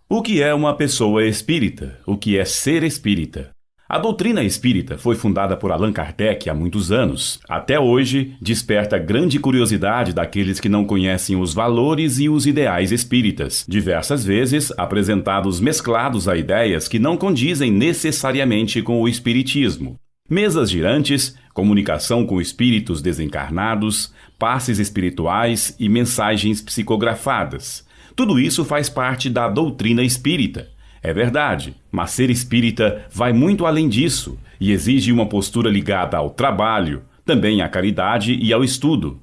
O que é uma pessoa espírita? O que é ser espírita? A doutrina espírita foi fundada por Allan Kardec há muitos anos. Até hoje, desperta grande curiosidade daqueles que não conhecem os valores e os ideais espíritas, diversas vezes apresentados mesclados a ideias que não condizem necessariamente com o espiritismo. Mesas girantes, comunicação com espíritos desencarnados, passes espirituais e mensagens psicografadas. Tudo isso faz parte da doutrina espírita. É verdade, mas ser espírita vai muito além disso e exige uma postura ligada ao trabalho, também à caridade e ao estudo.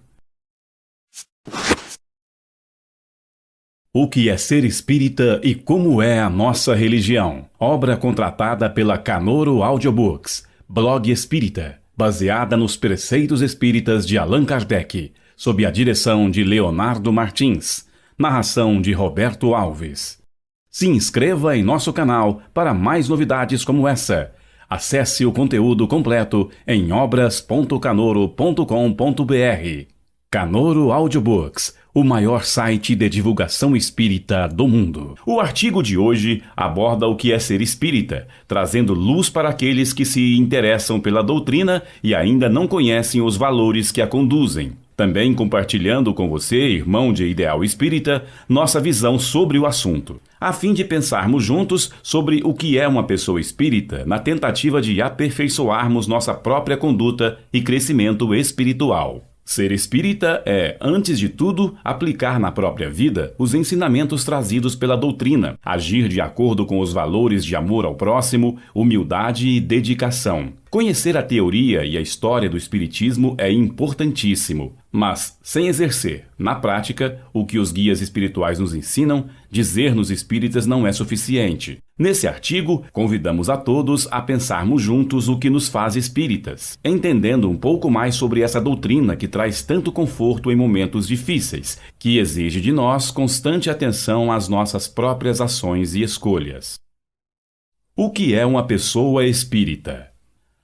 O que é ser espírita e como é a nossa religião? Obra contratada pela Canoro Audiobooks, blog espírita, baseada nos preceitos espíritas de Allan Kardec, sob a direção de Leonardo Martins. Narração de Roberto Alves. Se inscreva em nosso canal para mais novidades como essa. Acesse o conteúdo completo em obras.canoro.com.br. Canoro Audiobooks, o maior site de divulgação espírita do mundo. O artigo de hoje aborda o que é ser espírita, trazendo luz para aqueles que se interessam pela doutrina e ainda não conhecem os valores que a conduzem. Também compartilhando com você, irmão de ideal espírita, nossa visão sobre o assunto, a fim de pensarmos juntos sobre o que é uma pessoa espírita na tentativa de aperfeiçoarmos nossa própria conduta e crescimento espiritual. Ser espírita é, antes de tudo, aplicar na própria vida os ensinamentos trazidos pela doutrina, agir de acordo com os valores de amor ao próximo, humildade e dedicação. Conhecer a teoria e a história do espiritismo é importantíssimo, mas, sem exercer, na prática, o que os guias espirituais nos ensinam, dizer-nos espíritas não é suficiente. Nesse artigo, convidamos a todos a pensarmos juntos o que nos faz espíritas, entendendo um pouco mais sobre essa doutrina que traz tanto conforto em momentos difíceis, que exige de nós constante atenção às nossas próprias ações e escolhas. O que é uma pessoa espírita?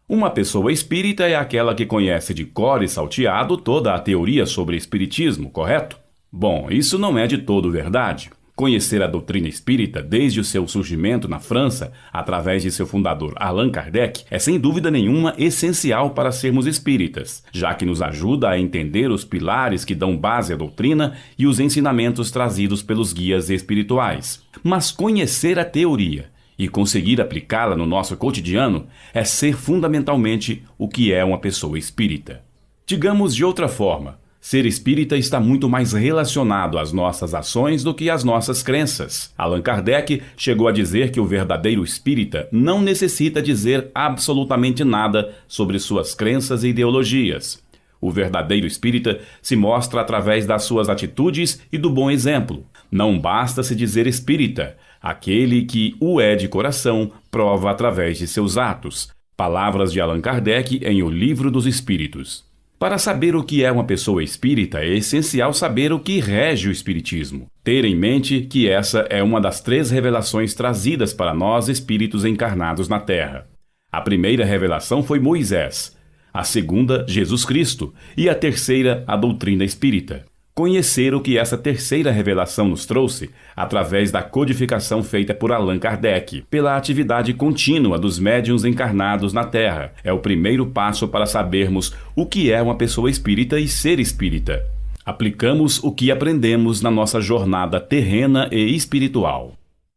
Uma pessoa espírita é aquela que conhece de cor e salteado toda a teoria sobre espiritismo, correto? Bom, isso não é de todo verdade. Conhecer a doutrina espírita desde o seu surgimento na França, através de seu fundador Allan Kardec, é sem dúvida nenhuma essencial para sermos espíritas, já que nos ajuda a entender os pilares que dão base à doutrina e os ensinamentos trazidos pelos guias espirituais. Mas conhecer a teoria e conseguir aplicá-la no nosso cotidiano é ser fundamentalmente o que é uma pessoa espírita. Digamos de outra forma, ser espírita está muito mais relacionado às nossas ações do que às nossas crenças. Allan Kardec chegou a dizer que o verdadeiro espírita não necessita dizer absolutamente nada sobre suas crenças e ideologias. O verdadeiro espírita se mostra através das suas atitudes e do bom exemplo. Não basta se dizer espírita. Aquele que o é de coração prova através de seus atos. Palavras de Allan Kardec em O Livro dos Espíritos. Para saber o que é uma pessoa espírita, é essencial saber o que rege o espiritismo. Ter em mente que essa é uma das 3 revelações trazidas para nós espíritos encarnados na Terra. A primeira revelação foi Moisés, a segunda, Jesus Cristo, e a terceira, a doutrina espírita. Conhecer o que essa terceira revelação nos trouxe através da codificação feita por Allan Kardec, pela atividade contínua dos médiuns encarnados na Terra, é o primeiro passo para sabermos o que é uma pessoa espírita e ser espírita. Aplicamos o que aprendemos na nossa jornada terrena e espiritual.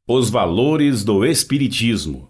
Os valores do espiritismo.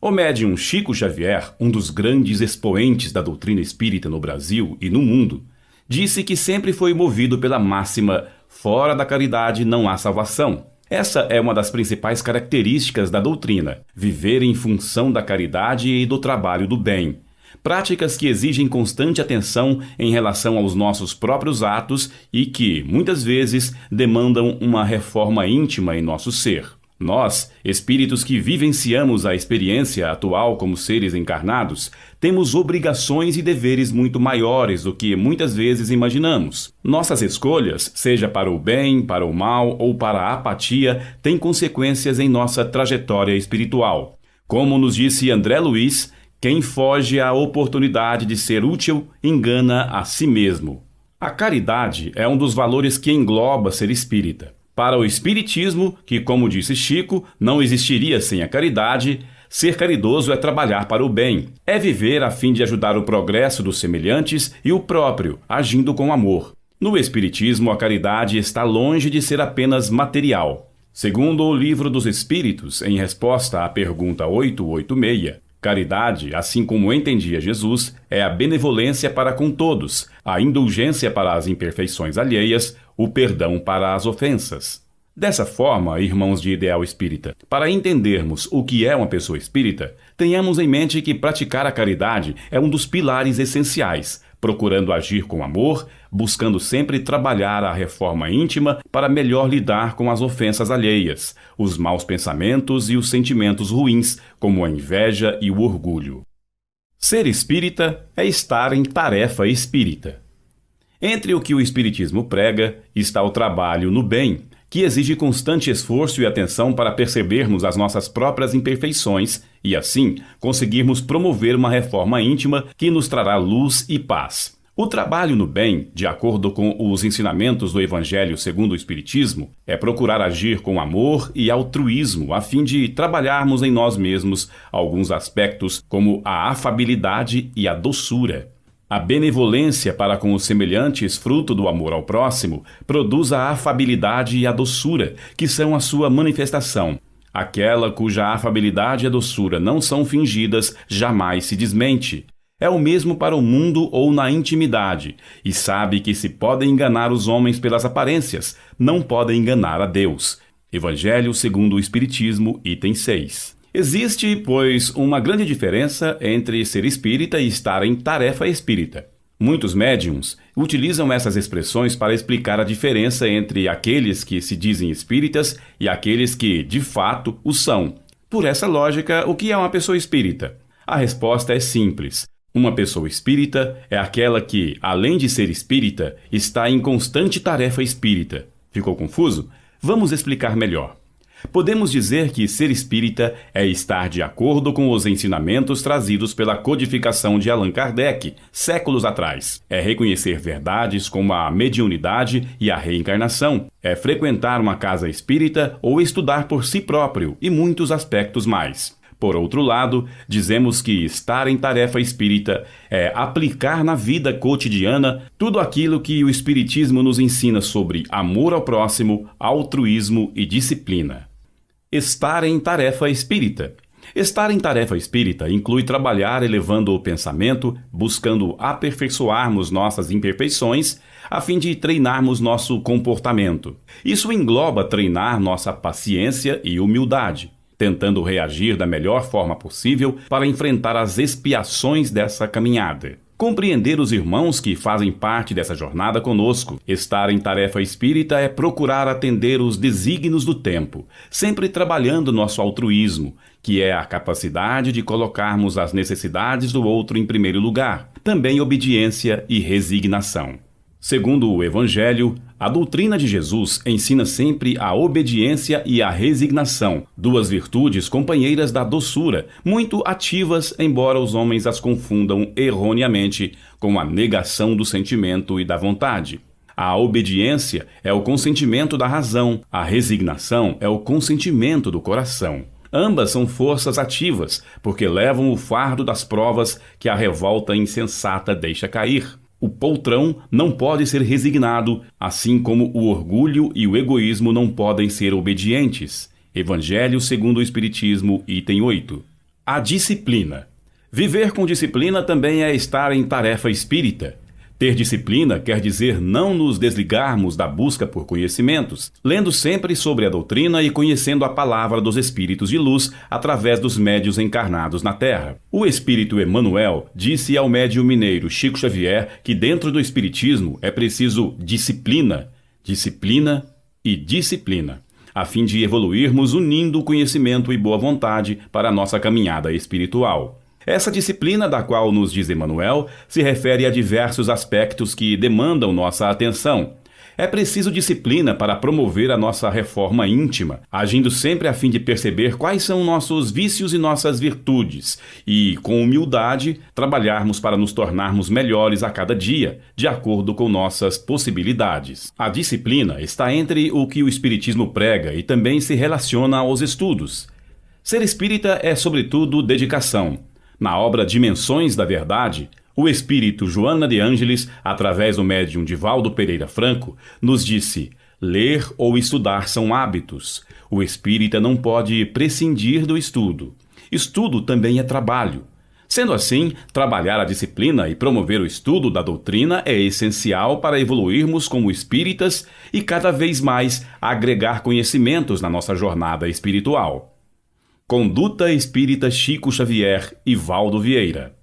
O médium Chico Xavier, um dos grandes expoentes da doutrina espírita no Brasil e no mundo, disse que sempre foi movido pela máxima "fora da caridade não há salvação". Essa é uma das principais características da doutrina, viver em função da caridade e do trabalho do bem. Práticas que exigem constante atenção em relação aos nossos próprios atos e que, muitas vezes, demandam uma reforma íntima em nosso ser. Nós, espíritos que vivenciamos a experiência atual como seres encarnados, temos obrigações e deveres muito maiores do que muitas vezes imaginamos. Nossas escolhas, seja para o bem, para o mal ou para a apatia, têm consequências em nossa trajetória espiritual. Como nos disse André Luiz, quem foge à oportunidade de ser útil, engana a si mesmo. A caridade é um dos valores que engloba ser espírita. Para o Espiritismo, que, como disse Chico, não existiria sem a caridade, ser caridoso é trabalhar para o bem, é viver a fim de ajudar o progresso dos semelhantes e o próprio, agindo com amor. No Espiritismo, a caridade está longe de ser apenas material. Segundo o Livro dos Espíritos, em resposta à pergunta 886, caridade, assim como entendia Jesus, é a benevolência para com todos, a indulgência para as imperfeições alheias, o perdão para as ofensas. Dessa forma, irmãos de ideal espírita, para entendermos o que é uma pessoa espírita, tenhamos em mente que praticar a caridade é um dos pilares essenciais, procurando agir com amor, buscando sempre trabalhar a reforma íntima para melhor lidar com as ofensas alheias, os maus pensamentos e os sentimentos ruins, como a inveja e o orgulho. Ser espírita é estar em tarefa espírita. Entre o que o Espiritismo prega está o trabalho no bem, que exige constante esforço e atenção para percebermos as nossas próprias imperfeições e, assim, conseguirmos promover uma reforma íntima que nos trará luz e paz. O trabalho no bem, de acordo com os ensinamentos do Evangelho segundo o Espiritismo, é procurar agir com amor e altruísmo a fim de trabalharmos em nós mesmos alguns aspectos como a afabilidade e a doçura. A benevolência para com os semelhantes, fruto do amor ao próximo, produz a afabilidade e a doçura, que são a sua manifestação. Aquela cuja afabilidade e a doçura não são fingidas jamais se desmente. É o mesmo para o mundo ou na intimidade, e sabe que se podem enganar os homens pelas aparências, não podem enganar a Deus. Evangelho segundo o Espiritismo, item 6. Existe, pois, uma grande diferença entre ser espírita e estar em tarefa espírita. Muitos médiuns utilizam essas expressões para explicar a diferença entre aqueles que se dizem espíritas e aqueles que, de fato, o são. Por essa lógica, o que é uma pessoa espírita? A resposta é simples. Uma pessoa espírita é aquela que, além de ser espírita, está em constante tarefa espírita. Ficou confuso? Vamos explicar melhor. Podemos dizer que ser espírita é estar de acordo com os ensinamentos trazidos pela codificação de Allan Kardec, séculos atrás. É reconhecer verdades como a mediunidade e a reencarnação. É frequentar uma casa espírita ou estudar por si próprio e muitos aspectos mais. Por outro lado, dizemos que estar em tarefa espírita é aplicar na vida cotidiana tudo aquilo que o Espiritismo nos ensina sobre amor ao próximo, altruísmo e disciplina. Estar em tarefa espírita. Estar em tarefa espírita inclui trabalhar elevando o pensamento, buscando aperfeiçoarmos nossas imperfeições, a fim de treinarmos nosso comportamento. Isso engloba treinar nossa paciência e humildade, tentando reagir da melhor forma possível para enfrentar as expiações dessa caminhada. Compreender os irmãos que fazem parte dessa jornada conosco. Estar em tarefa espírita é procurar atender os desígnios do tempo, sempre trabalhando nosso altruísmo, que é a capacidade de colocarmos as necessidades do outro em primeiro lugar, também obediência e resignação. Segundo o Evangelho, a doutrina de Jesus ensina sempre a obediência e a resignação, duas virtudes companheiras da doçura, muito ativas, embora os homens as confundam erroneamente com a negação do sentimento e da vontade. A obediência é o consentimento da razão, a resignação é o consentimento do coração. Ambas são forças ativas, porque levam o fardo das provas que a revolta insensata deixa cair. O poltrão não pode ser resignado, assim como o orgulho e o egoísmo não podem ser obedientes. Evangelho segundo o Espiritismo, item 8. A disciplina. Viver com disciplina também é estar em tarefa espírita. Ter disciplina quer dizer não nos desligarmos da busca por conhecimentos, lendo sempre sobre a doutrina e conhecendo a palavra dos espíritos de luz através dos médiuns encarnados na Terra. O espírito Emmanuel disse ao médium mineiro Chico Xavier que dentro do espiritismo é preciso disciplina, disciplina e disciplina, a fim de evoluirmos unindo o conhecimento e boa vontade para a nossa caminhada espiritual. Essa disciplina da qual nos diz Emmanuel se refere a diversos aspectos que demandam nossa atenção. É preciso disciplina para promover a nossa reforma íntima, agindo sempre a fim de perceber quais são nossos vícios e nossas virtudes, e, com humildade, trabalharmos para nos tornarmos melhores a cada dia, de acordo com nossas possibilidades. A disciplina está entre o que o Espiritismo prega e também se relaciona aos estudos. Ser espírita é, sobretudo, dedicação. Na obra Dimensões da Verdade, o espírito Joana de Ângeles, através do médium Divaldo Pereira Franco, nos disse: ler ou estudar são hábitos. O espírita não pode prescindir do estudo. Estudo também é trabalho. Sendo assim, trabalhar a disciplina e promover o estudo da doutrina é essencial para evoluirmos como espíritas e cada vez mais agregar conhecimentos na nossa jornada espiritual. Conduta Espírita Chico Xavier e Valdo Vieira.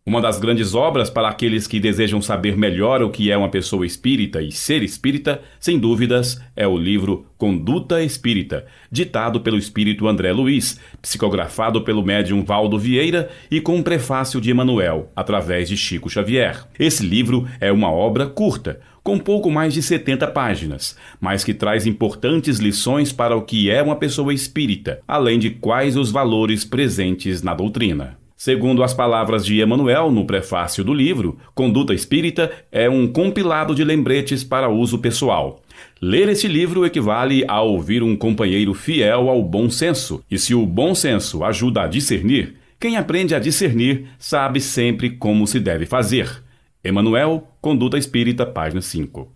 Uma das grandes obras para aqueles que desejam saber melhor o que é uma pessoa espírita e ser espírita, sem dúvidas, é o livro Conduta Espírita, ditado pelo espírito André Luiz, psicografado pelo médium Valdo Vieira e com um prefácio de Emmanuel, através de Chico Xavier. Esse livro é uma obra curta, com pouco mais de 70 páginas, mas que traz importantes lições para o que é uma pessoa espírita, além de quais os valores presentes na doutrina. Segundo as palavras de Emmanuel no prefácio do livro, Conduta Espírita é um compilado de lembretes para uso pessoal. Ler este livro equivale a ouvir um companheiro fiel ao bom senso, e se o bom senso ajuda a discernir, quem aprende a discernir sabe sempre como se deve fazer. Emmanuel, Conduta Espírita, página 5.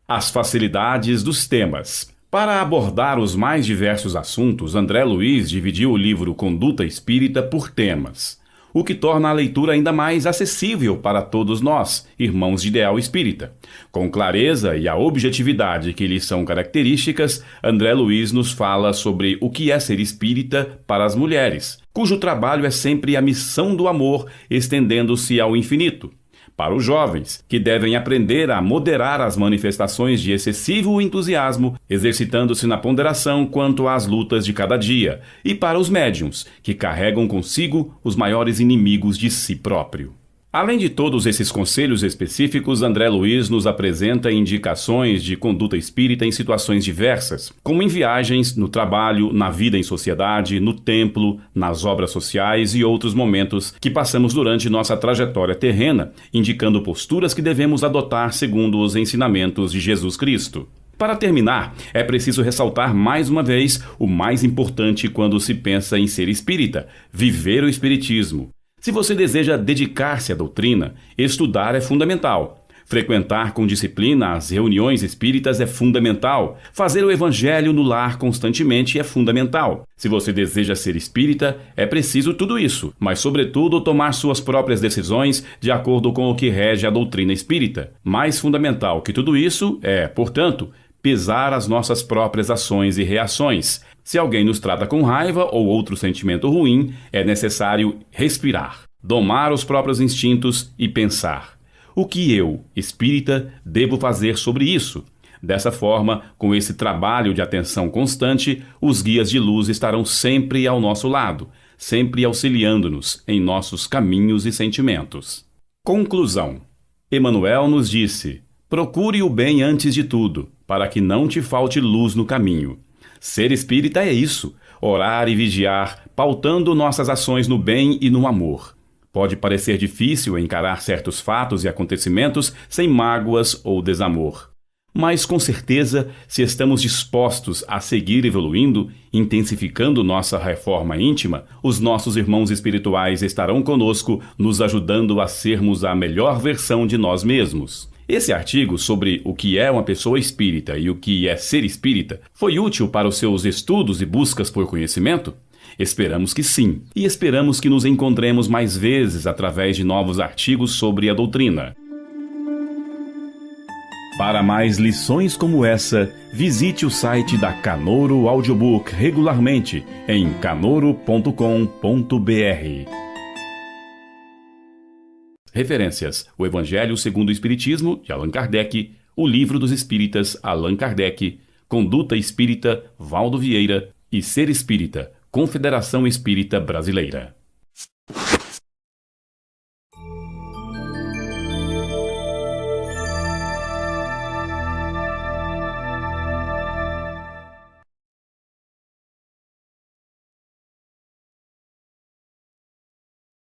As facilidades dos temas. Para abordar os mais diversos assuntos, André Luiz dividiu o livro Conduta Espírita por temas, o que torna a leitura ainda mais acessível para todos nós, irmãos de ideal espírita. Com clareza e a objetividade que lhes são características, André Luiz nos fala sobre o que é ser espírita para as mulheres, cujo trabalho é sempre a missão do amor, estendendo-se ao infinito. Para os jovens, que devem aprender a moderar as manifestações de excessivo entusiasmo, exercitando-se na ponderação quanto às lutas de cada dia, e para os médiuns, que carregam consigo os maiores inimigos de si próprio. Além de todos esses conselhos específicos, André Luiz nos apresenta indicações de conduta espírita em situações diversas, como em viagens, no trabalho, na vida em sociedade, no templo, nas obras sociais e outros momentos que passamos durante nossa trajetória terrena, indicando posturas que devemos adotar segundo os ensinamentos de Jesus Cristo. Para terminar, é preciso ressaltar mais uma vez o mais importante quando se pensa em ser espírita: viver o espiritismo. Se você deseja dedicar-se à doutrina, estudar é fundamental. Frequentar com disciplina as reuniões espíritas é fundamental. Fazer o evangelho no lar constantemente é fundamental. Se você deseja ser espírita, é preciso tudo isso, mas sobretudo tomar suas próprias decisões de acordo com o que rege a doutrina espírita. Mais fundamental que tudo isso é, portanto, pesar as nossas próprias ações e reações. Se alguém nos trata com raiva ou outro sentimento ruim, é necessário respirar, domar os próprios instintos e pensar: o que eu, espírita, devo fazer sobre isso? Dessa forma, com esse trabalho de atenção constante, os guias de luz estarão sempre ao nosso lado, sempre auxiliando-nos em nossos caminhos e sentimentos. Conclusão. Emmanuel nos disse: procure o bem antes de tudo, para que não te falte luz no caminho. Ser espírita é isso: orar e vigiar, pautando nossas ações no bem e no amor. Pode parecer difícil encarar certos fatos e acontecimentos sem mágoas ou desamor. Mas, com certeza, se estamos dispostos a seguir evoluindo, intensificando nossa reforma íntima, os nossos irmãos espirituais estarão conosco, nos ajudando a sermos a melhor versão de nós mesmos. Esse artigo sobre o que é uma pessoa espírita e o que é ser espírita foi útil para os seus estudos e buscas por conhecimento? Esperamos que sim, e esperamos que nos encontremos mais vezes através de novos artigos sobre a doutrina. Para mais lições como essa, visite o site da Canoro Audiobook regularmente em canoro.com.br. Referências: O Evangelho segundo o Espiritismo, de Allan Kardec, O Livro dos Espíritas, Allan Kardec, Conduta Espírita, Valdo Vieira e Ser Espírita, Confederação Espírita Brasileira.